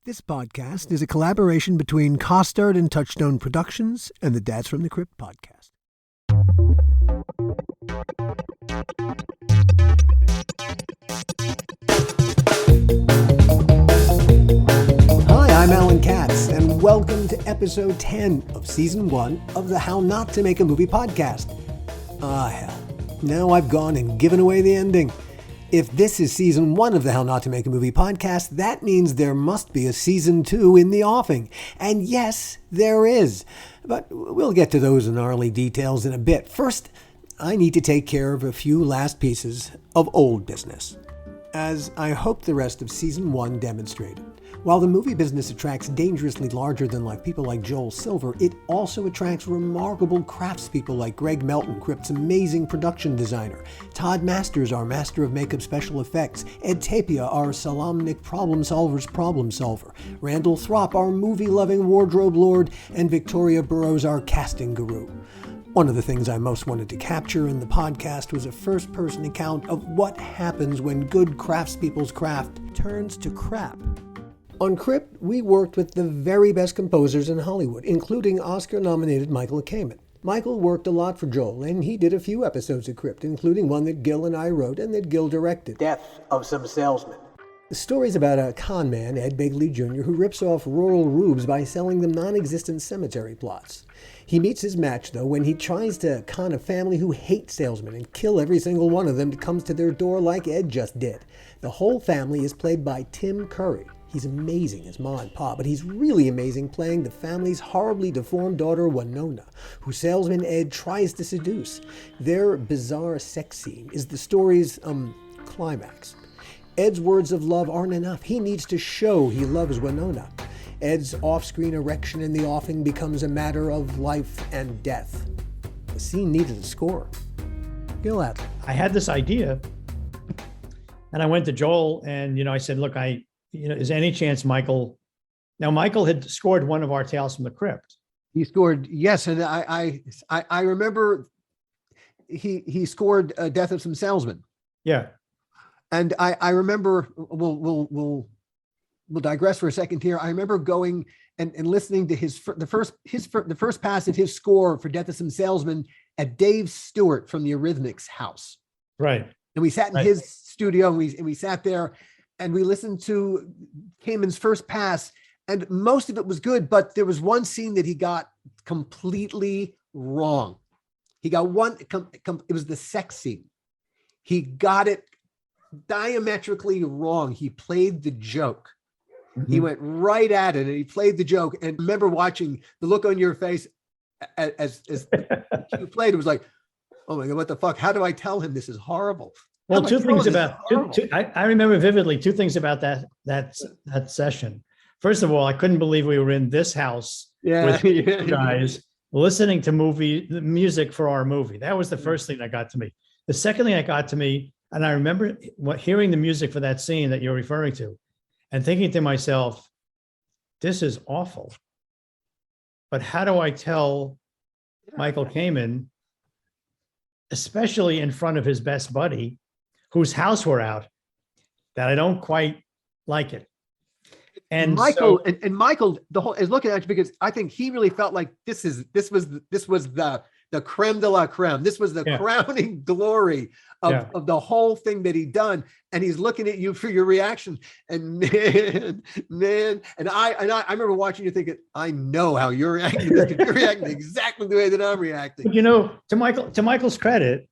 This podcast is a collaboration between Costard and Touchstone Productions and the Dads from the Crypt podcast. Hi, I'm Alan Katz, and welcome to episode 10 of season 1 of the How Not to Make a Movie podcast. Ah, hell. Now I've gone and given away the ending. If this is season 1 of the How Not to Make a Movie podcast, that means there must be a season 2 in the offing. And yes, there is. But we'll get to those gnarly details in a bit. First, I need to take care of a few last pieces of old business. As I hope the rest of season 1 demonstrated, while the movie business attracts dangerously larger-than-life people like Joel Silver, it also attracts remarkable craftspeople like Greg Melton, Crypt's amazing production designer, Todd Masters, our master of makeup special effects, Ed Tapia, our Salamnik problem solver, Randall Thropp, our movie-loving wardrobe lord, and Victoria Burrows, our casting guru. One of the things I most wanted to capture in the podcast was a first-person account of what happens when good craftspeople's craft turns to crap. On Crypt, we worked with the very best composers in Hollywood, including Oscar-nominated Michael Kamen. Michael worked a lot for Joel, and he did a few episodes of Crypt, including one that Gil and I wrote and that Gil directed. Death of Some Salesmen. The story's about a con man, Ed Begley Jr., who rips off rural rubes by selling them non-existent cemetery plots. He meets his match, though, when he tries to con a family who hate salesmen and kill every single one of them that comes to their door like Ed just did. The whole family is played by Tim Curry. He's amazing as Ma and Pa, but he's really amazing playing the family's horribly deformed daughter, Winona, who salesman Ed tries to seduce. Their bizarre sex scene is the story's, climax. Ed's words of love aren't enough. He needs to show he loves Winona. Ed's off-screen erection in the offing becomes a matter of life and death. The scene needed a score. Gil Adler. I had this idea, and I went to Joel, and, I said, look, is any chance Michael had scored one of our Tales from the Crypt. He scored, yes, and I remember he scored Death of Some Salesmen. Yeah. And I remember, we'll digress for a second here. I remember going and listening to the first pass of his score for Death of Some Salesmen at Dave Stewart from the Eurythmics house. Right. And we sat in his studio and we sat there and we listened to Kamen's first pass, and most of it was good, but there was one scene that he got completely wrong. He got it was the sex scene. He got it diametrically wrong. He played the joke. Mm-hmm. He went right at it and he played the joke. And I remember watching the look on your face as you played. It was like, oh my God, what the fuck? How do I tell him this is horrible? Well, two things about I remember vividly two things about that session. First of all, I couldn't believe we were in this house with you guys listening to music for our movie. That was the first thing that got to me. The second thing that got to me, and I remember hearing the music for that scene that you're referring to and thinking to myself, this is awful. But how do I tell Michael Kamen, especially in front of his best buddy, whose house we're out, that I don't quite like it? And Michael Michael is looking at you because I think he really felt like this was the creme de la creme. This was the crowning glory of the whole thing that he'd done. And he's looking at you for your reaction. And man. And I remember watching you thinking, I know how you're reacting to this, because you're reacting exactly the way that I'm reacting. To Michael's credit,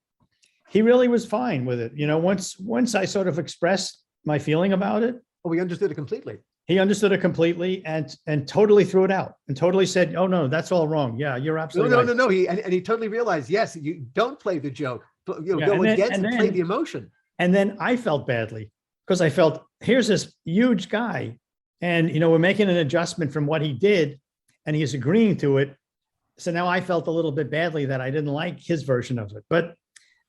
he really was fine with it. Once I sort of expressed my feeling about it. Oh, we understood it completely. He understood it completely and totally threw it out and totally said, oh no, that's all wrong. Yeah, you're absolutely right. No. He totally realized, yes, you don't play the joke. Go against and play the emotion. And then I felt badly because I felt, here's this huge guy and, we're making an adjustment from what he did and he's agreeing to it. So now I felt a little bit badly that I didn't like his version of it, but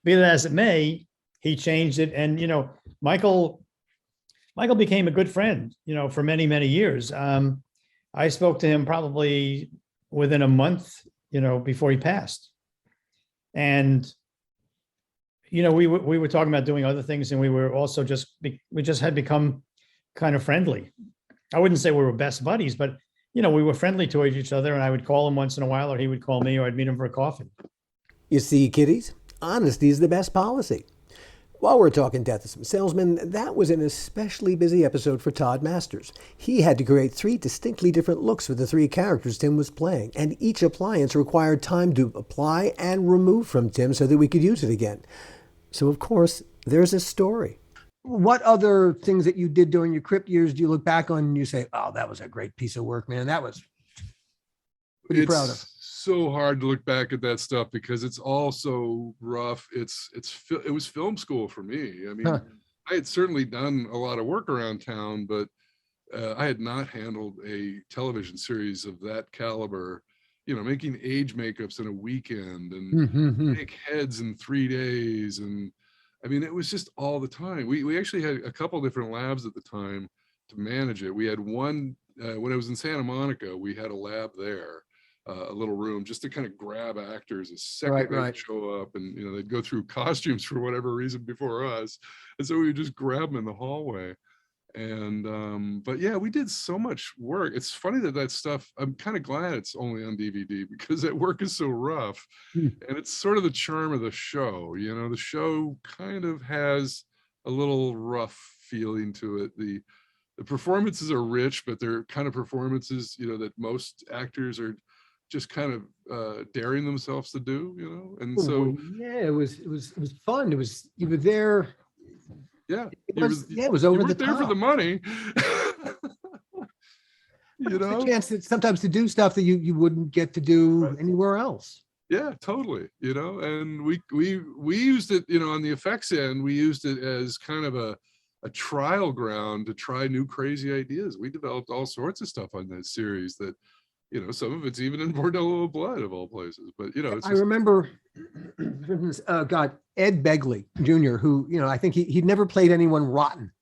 be that as it may, he changed it. And, Michael became a good friend, for many, many years. I spoke to him probably within a month, before he passed. And, we were talking about doing other things, and we were also we just had become kind of friendly. I wouldn't say we were best buddies, but we were friendly to each other, and I would call him once in a while, or he would call me, or I'd meet him for a coffee. You see, kiddies, honesty is the best policy. While we're talking Death of Some Salesmen, that was an especially busy episode for Todd Masters. He had to create 3 distinctly different looks for the 3 characters Tim was playing, and each appliance required time to apply and remove from Tim so that we could use it again. So, of course, there's a story. What other things that you did during your crypt years do you look back on and you say, oh, that was a great piece of work, man? That was pretty proud of. So hard to look back at that stuff because it's all so rough. It was film school for me. I mean, I had certainly done a lot of work around town, but I had not handled a television series of that caliber. Making age makeups in a weekend and make heads in 3 days, and I mean, it was just all the time. We actually had a couple different labs at the time to manage it. We had one when I was in Santa Monica. We had a lab there. A little room just to kind of grab actors a second they show up, and they'd go through costumes for whatever reason before us, and so we would just grab them in the hallway. And but yeah, we did so much work. It's funny that stuff, I'm kind of glad it's only on DVD because that work is so rough. And it's sort of the charm of the show. The show kind of has a little rough feeling to it. The performances are rich, but they're kind of performances that most actors are just kind of daring themselves to do, and so yeah, it was fun. You were there. Yeah, it was over the top. There for the money. A chance sometimes to do stuff that you wouldn't get to do anywhere else. Yeah, totally. And we used it, on the effects end, we used it as kind of a trial ground to try new crazy ideas. We developed all sorts of stuff on that series that. Some of it's even in Bordello of Blood of all places, but it's I remember, Ed Begley Jr., who, I think he'd never played anyone rotten.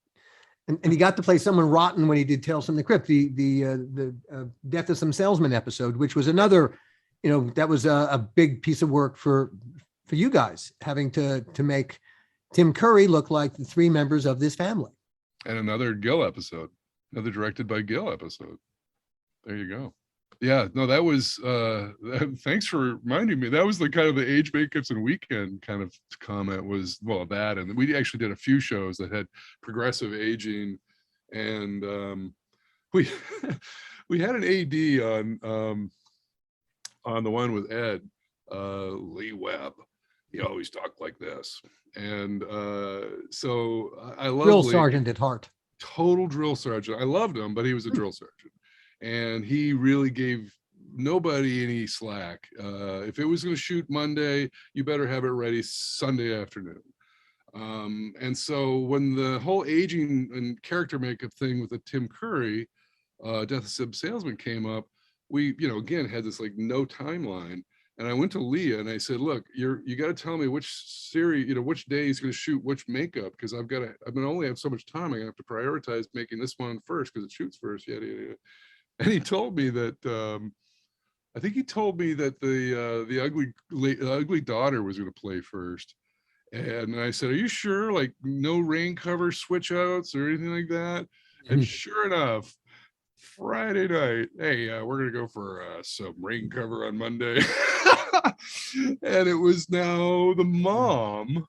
And he got to play someone rotten when he did Tales from the Crypt, the Death of Some Salesmen episode, which was another, that was a big piece of work for you guys, having to make Tim Curry look like the 3 members of this family. And another Gill episode, another directed by Gill episode. There you go. Yeah, no, that was thanks for reminding me. That was the kind of the age makeups and weekend kind of comment was, well, that, and we actually did a few shows that had progressive aging, and we we had an AD on the one with Ed Lee Webb. He always talked like this, and so I love drill sergeant at heart. Total drill sergeant. I loved him, but he was a drill sergeant. And he really gave nobody any slack. If it was going to shoot Monday, you better have it ready Sunday afternoon. And so when the whole aging and character makeup thing with the Tim Curry, Death of Some Salesman came up, we, again, had this like no timeline. And I went to Leah and I said, look, you got to tell me which series, which day he's going to shoot which makeup, because I'm going to only have so much time. I have to prioritize making this one first because it shoots first. Yada, yada, yada. And he told me that I think he told me that the ugly daughter was going to play first, and I said, "Are you sure? Like no rain cover switch outs or anything like that?" And sure enough, Friday night, hey, we're going to go for some rain cover on Monday, and it was now the mom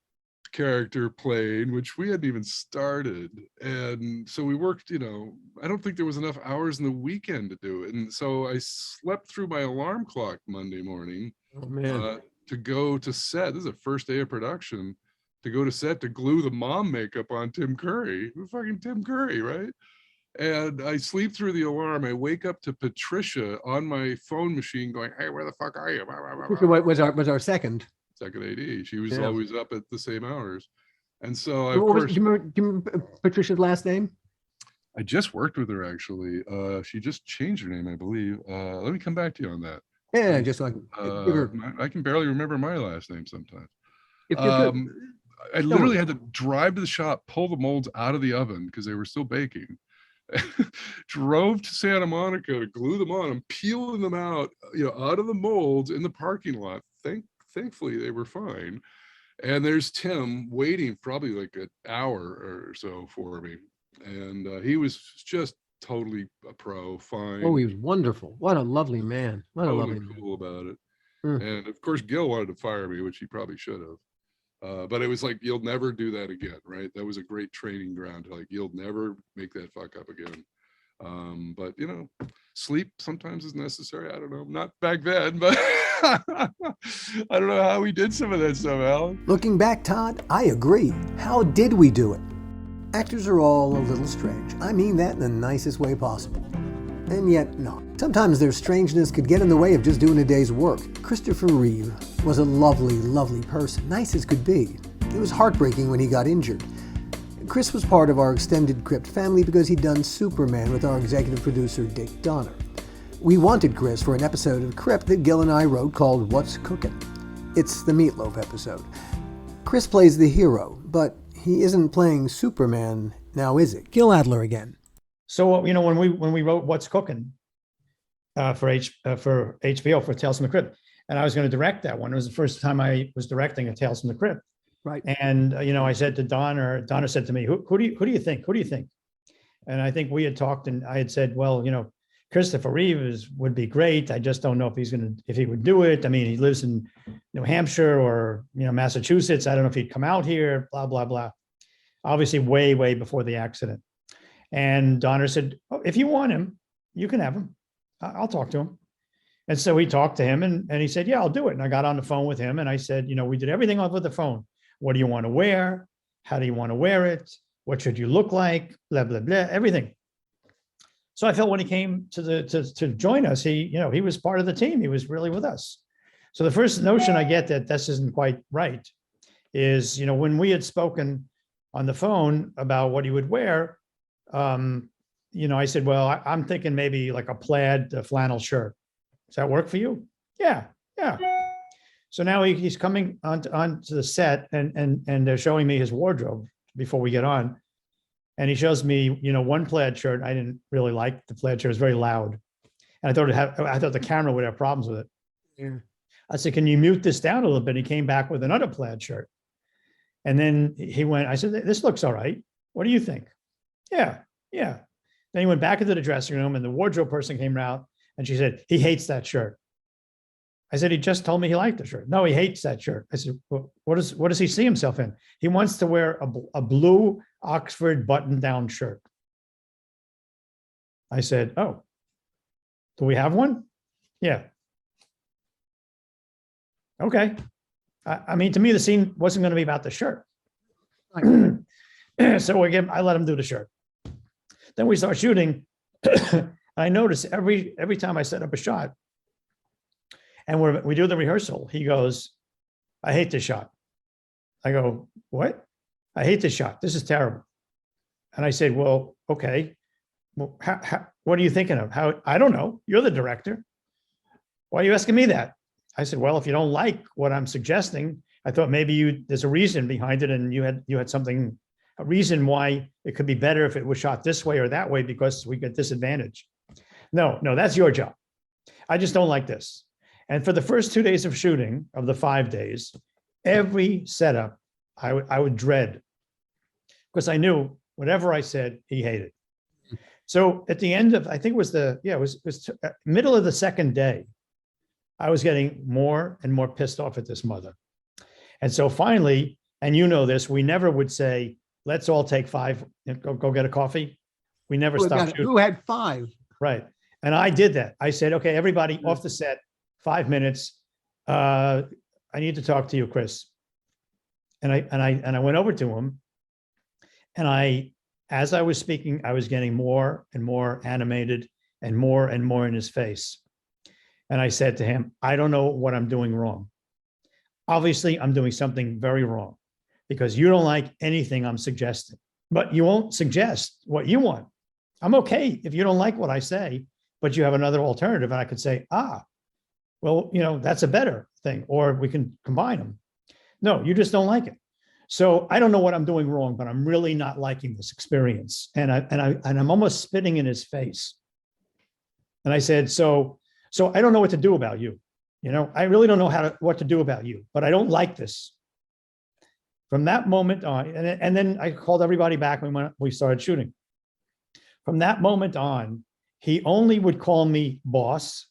character playing, which we hadn't even started, and so we worked, I don't think there was enough hours in the weekend to do it, and so I slept through my alarm clock Monday morning to go to set. This is the first day of production, to go to set to glue the mom makeup on Tim Curry, fucking Tim Curry, right? And I sleep through the alarm. I wake up to Patricia on my phone machine going, hey, where the fuck are you? What was our second AD. She was always up at the same hours. And so do you remember Patricia's last name? I just worked with her actually. She just changed her name, I believe. Let me come back to you on that. Yeah, just like I can barely remember my last name sometimes. I literally had to drive to the shop, pull the molds out of the oven because they were still baking. Drove to Santa Monica to glue them on. I'm peeling them out, out of the molds in the parking lot. Thankfully, they were fine. And there's Tim waiting probably like an hour or so for me. And he was just totally a pro, fine. Oh, he was wonderful. What a lovely man. What a lovely Totally cool about it. man. And of course, Gil wanted to fire me, which he probably should have. But it was like, you'll never do that again, right? That was a great training ground. Like, you'll never make that fuck up again. But you know, sleep sometimes is necessary. I don't know, not back then, but I don't know how we did some of that stuff, Alan. Looking back, Todd, I agree. How did we do it? Actors are all a little strange. I mean that in the nicest way possible. And yet not. Sometimes their strangeness could get in the way of just doing a day's work. Christopher Reeve was a lovely, lovely person, nice as could be. It was heartbreaking when he got injured. Chris was part of our extended Crypt family because he'd done Superman with our executive producer, Dick Donner. We wanted Chris for an episode of Crypt that Gil and I wrote called What's Cookin'? It's the Meatloaf episode. Chris plays the hero, but he isn't playing Superman now, is it? Gil Adler again. So, you know, when we wrote What's Cooking for HBO, for Tales from the Crypt, and I was going to direct that one. It was the first time I was directing a Tales from the Crypt. Right. And, you know, I said to Donner said to me, who do you think? Who do you think? And I think we had talked, and I had said, well, you know, Christopher Reeve would be great. I just don't know if he would do it. I mean, he lives in New Hampshire or, you know, Massachusetts. I don't know if he'd come out here, blah, blah, blah. Obviously way, way before the accident. And Donner said, oh, if you want him, you can have him. I'll talk to him. And so he talked to him and he said, yeah, I'll do it. And I got on the phone with him and I said, you know, we did everything over the phone. What do you want to wear? How do you want to wear it? What should you look like? Blah, blah, blah, everything. So I felt when he came to join us, he was part of the team. He was really with us. So the first notion I get that this isn't quite right is, you know, when we had spoken on the phone about what he would wear, you know, I said, well, I'm thinking maybe like a plaid flannel shirt. Does that work for you? Yeah. So now he's coming onto the set and they're showing me his wardrobe before we get on. And he shows me, you know, one plaid shirt. I didn't really like the plaid shirt. It was very loud. And I thought the camera would have problems with it. Yeah. I said, can you mute this down a little bit? He came back with another plaid shirt. And then I said, this looks all right. What do you think? Yeah. Then he went back into the dressing room and the wardrobe person came out and she said, he hates that shirt. I said, he just told me he liked the shirt. No, he hates that shirt. I said, well, what does he see himself in? He wants to wear a blue Oxford button-down shirt. I said, oh, do we have one? Yeah. Okay. I mean, to me, the scene wasn't going to be about the shirt. So I let him do the shirt. Then we start shooting. I noticed every time I set up a shot, and we do the rehearsal, he goes, I hate this shot. I go, what? I hate this shot. This is terrible. And I said, well, okay. Well, what are you thinking of? I don't know. You're the director. Why are you asking me that? I said, well, if you don't like what I'm suggesting, I thought maybe there's a reason behind it. And you had something, a reason why it could be better if it was shot this way or that way, because we get this advantage. No, that's your job. I just don't like this. And for the first 2 days of shooting of the 5 days, every setup I would dread, because I knew whatever I said, he hated. So at the end of, I think it was middle of the second day, I was getting more and more pissed off at this mother. And so finally, and you know this, we never would say, let's all take 5 and go get a coffee. We never stopped shooting. Who had 5? Right. And I did that. I said, okay, everybody off the set, 5 minutes. I need to talk to you, Chris. And I went over to him, and as I was speaking, I was getting more and more animated and more in his face. And I said to him, I don't know what I'm doing wrong. Obviously, I'm doing something very wrong because you don't like anything I'm suggesting, but you won't suggest what you want. I'm okay if you don't like what I say, but you have another alternative. And I could say, well, you know, that's a better thing, or we can combine them. No, you just don't like it. So I don't know what I'm doing wrong, but I'm really not liking this experience. And I'm almost spitting in his face. And I said, so I don't know what to do about you. You know, I really don't know what to do about you, but I don't like this. From that moment on, and then I called everybody back when we started shooting. From that moment on, he only would call me boss.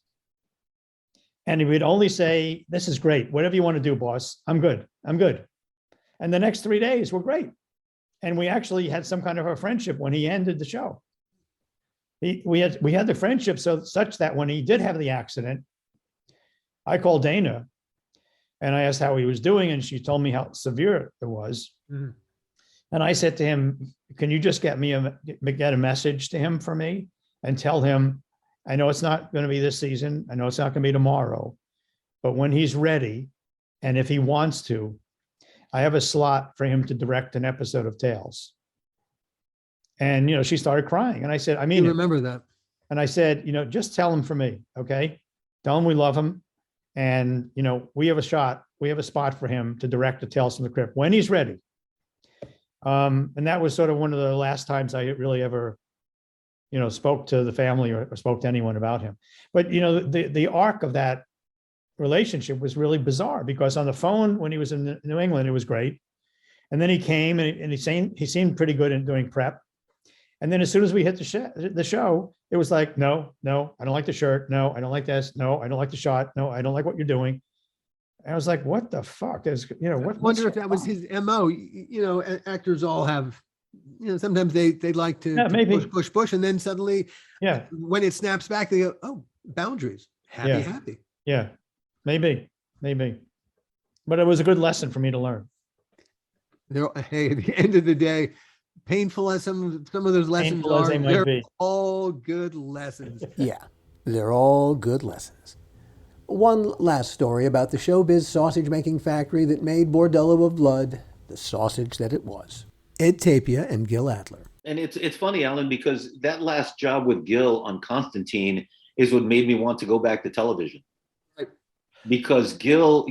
And he would only say, this is great. Whatever you want to do, boss. I'm good. I'm good. And the next 3 days were great. And we actually had some kind of a friendship when he ended the show. We had the friendship such that when he did have the accident, I called Dana and I asked how he was doing. And she told me how severe it was. Mm-hmm. And I said to him, can you just get a message to him for me and tell him, I know it's not going to be this season. I know it's not going to be tomorrow, but when he's ready, and if he wants to, I have a slot for him to direct an episode of Tales. And, she started crying. And I said, I mean, remember that. And I said, just tell him for me. Okay. Tell him we love him. And, we have a spot for him to direct the Tales from the Crypt when he's ready. And that was sort of one of the last times I really ever, spoke to the family or spoke to anyone about him. But, the arc of that relationship was really bizarre because on the phone when he was in New England, it was great. And then he came and he seemed pretty good in doing prep. And then as soon as we hit the show, it was like, no, I don't like the shirt. No, I don't like this. No, I don't like the shot. No, I don't like what you're doing. And I was like, what the fuck is, I wonder if that was his MO. Actors all have, sometimes they like to, maybe push. And then suddenly, when it snaps back, they go, oh, boundaries, happy. Yeah, maybe. But it was a good lesson for me to learn. Hey, at the end of the day, painful as some of those lessons are, they're all good lessons. Yeah, they're all good lessons. One last story about the showbiz sausage-making factory that made Bordello of Blood the sausage that it was. Ed Tapia and Gil Adler. And it's funny, Alan, because that last job with Gil on Constantine is what made me want to go back to television. Right. Because Gil,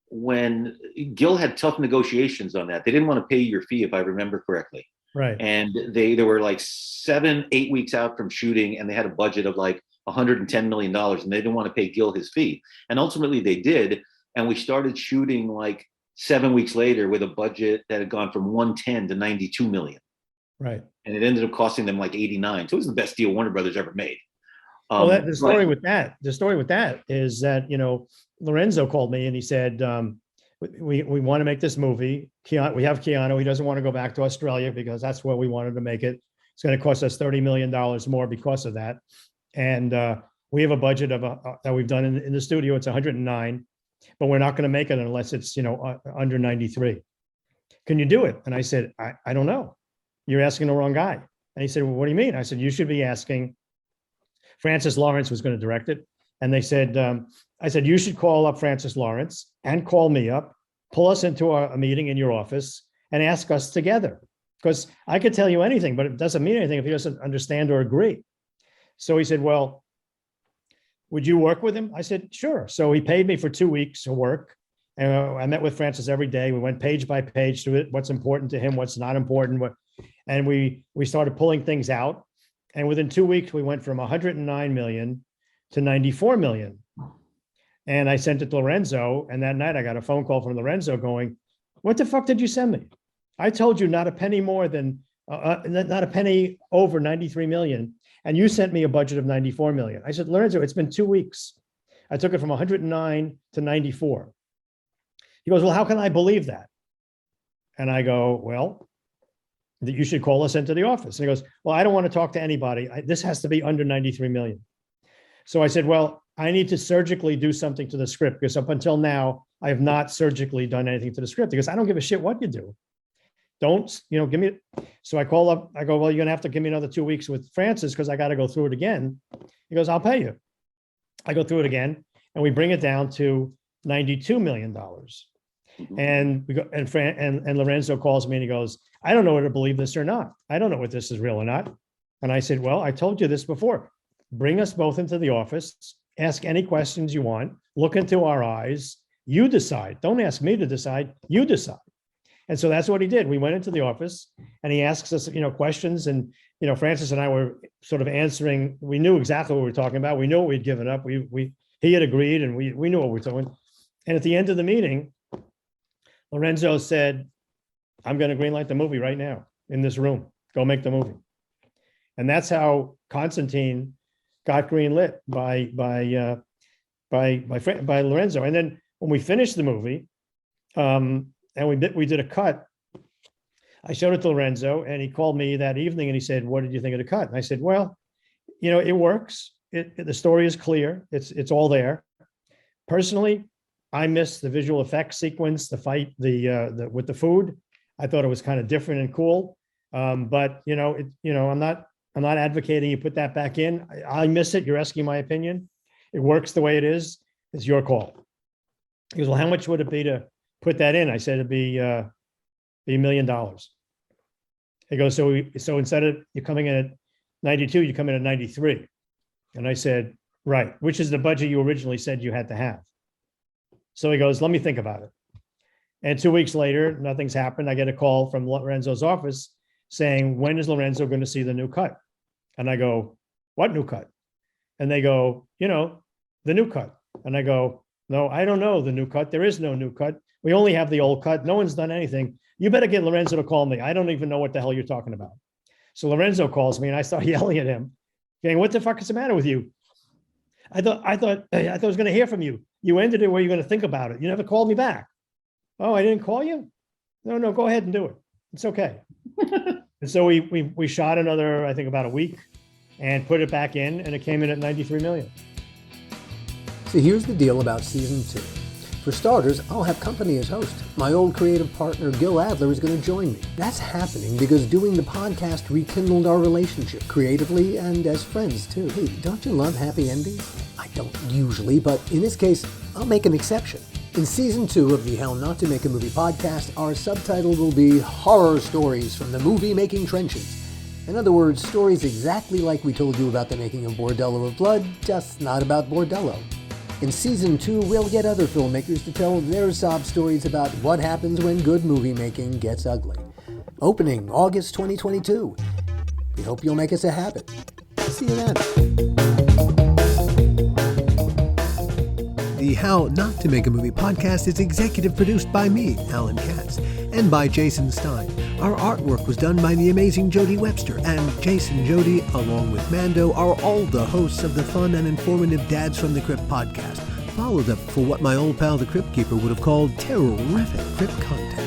when Gil had tough negotiations on that, they didn't want to pay your fee, if I remember correctly. Right. And they were like 7-8 weeks out from shooting, and they had a budget of like $110 million, and they didn't want to pay Gil his fee. And ultimately they did. And we started shooting like 7 weeks later with a budget that had gone from 110 to 92 million. Right. And it ended up costing them like 89. So it was the best deal Warner Brothers ever made. The story with that is that, Lorenzo called me and he said, we want to make this movie. We have Keanu. He doesn't want to go back to Australia because that's where we wanted to make it. It's going to cost us $30 million more because of that. And we have a budget of that we've done in the studio. It's 109, but we're not going to make it unless it's, under 93. Can you do it? And I said, I don't know. You're asking the wrong guy. And he said, well, what do you mean? I said, you should be asking. Francis Lawrence was going to direct it. And they said, I said, you should call up Francis Lawrence and call me up, pull us into a meeting in your office and ask us together. Because I could tell you anything, but it doesn't mean anything if he doesn't understand or agree. So he said, well, would you work with him? I said, sure. So he paid me for 2 weeks of work. And I met with Francis every day. We went page by page through it, what's important to him, what's not important. And we started pulling things out. And within 2 weeks, we went from 109 million to 94 million. And I sent it to Lorenzo. And that night I got a phone call from Lorenzo going, what the fuck did you send me? I told you not a penny more than, not a penny over 93 million. And you sent me a budget of 94 million. I said, Lorenzo, it's been 2 weeks. I took it from 109 to 94. He goes, well, how can I believe that? And I go, well, that you should call us into the office. And he goes, well, I don't want to talk to anybody. This has to be under 93 million. So I said, well, I need to surgically do something to the script because up until now, I have not surgically done anything to the script because I don't give a shit what you do. Don't, give me. So I call up, I go, well, you're going to have to give me another 2 weeks with Francis because I got to go through it again. He goes, I'll pay you. I go through it again and we bring it down to $92 million. And we go, and Lorenzo calls me and he goes, I don't know whether to believe this or not. I don't know if this is real or not. And I said, well, I told you this before. Bring us both into the office, ask any questions you want, look into our eyes. You decide. Don't ask me to decide. You decide. And so that's what he did. We went into the office and he asks us, questions. And, Francis and I were sort of answering. We knew exactly what we were talking about. We knew what we'd given up. He had agreed and we knew what we were doing. And at the end of the meeting, Lorenzo said, I'm going to greenlight the movie right now in this room. go make the movie. And that's how Constantine got greenlit by Lorenzo. And then when we finished the movie, and we did a cut, I showed it to Lorenzo, and he called me that evening and he said, "What did you think of the cut?" And I said, "Well, it works. The story is clear. It's all there. Personally, I missed the visual effects sequence, the fight, with the food. I thought it was kind of different and cool. But I'm not advocating you put that back in. I miss it. You're asking my opinion. It works the way it is. It's your call." He goes, "Well, how much would it be to put that in?" I said, "It'd be $1 million." He goes, so instead of you coming in at 92, you come in at 93. And I said, "Right, which is the budget you originally said you had to have." So he goes, "Let me think about it." And 2 weeks later, nothing's happened. I get a call from Lorenzo's office saying, "When is Lorenzo going to see the new cut?" And I go, "What new cut?" And they go, "The new cut." And I go, "No, I don't know the new cut. There is no new cut. We only have the old cut. No one's done anything. You better get Lorenzo to call me. I don't even know what the hell you're talking about." So Lorenzo calls me and I start yelling at him, saying, "What the fuck is the matter with you? I thought I was going to hear from you. You ended it where you're going to think about it. You never called me back." "Oh, I didn't call you?" No, go ahead and do it. It's okay." And so we shot another, I think about a week, and put it back in, and it came in at 93 million. So here's the deal about season 2. For starters, I'll have company as host. My old creative partner, Gil Adler, is going to join me. That's happening because doing the podcast rekindled our relationship creatively and as friends, too. Hey, don't you love happy endings? I don't usually, but in this case, I'll make an exception. In season 2 of the How Not to Make a Movie podcast, our subtitle will be Horror Stories from the Movie-Making Trenches. In other words, stories exactly like we told you about the making of Bordello of Blood, just not about Bordello. In season 2, we'll get other filmmakers to tell their sob stories about what happens when good movie making gets ugly. Opening August 2022. We hope you'll make us a habit. See you then. The How Not to Make a Movie podcast is executive produced by me, Alan Katz, and by Jason Stein. Our artwork was done by the amazing Jody Webster, and Jason and Jody, along with Mando, are all the hosts of the fun and informative Dads from the Crypt podcast, followed up for what my old pal the Crypt Keeper would have called terrific crypt content.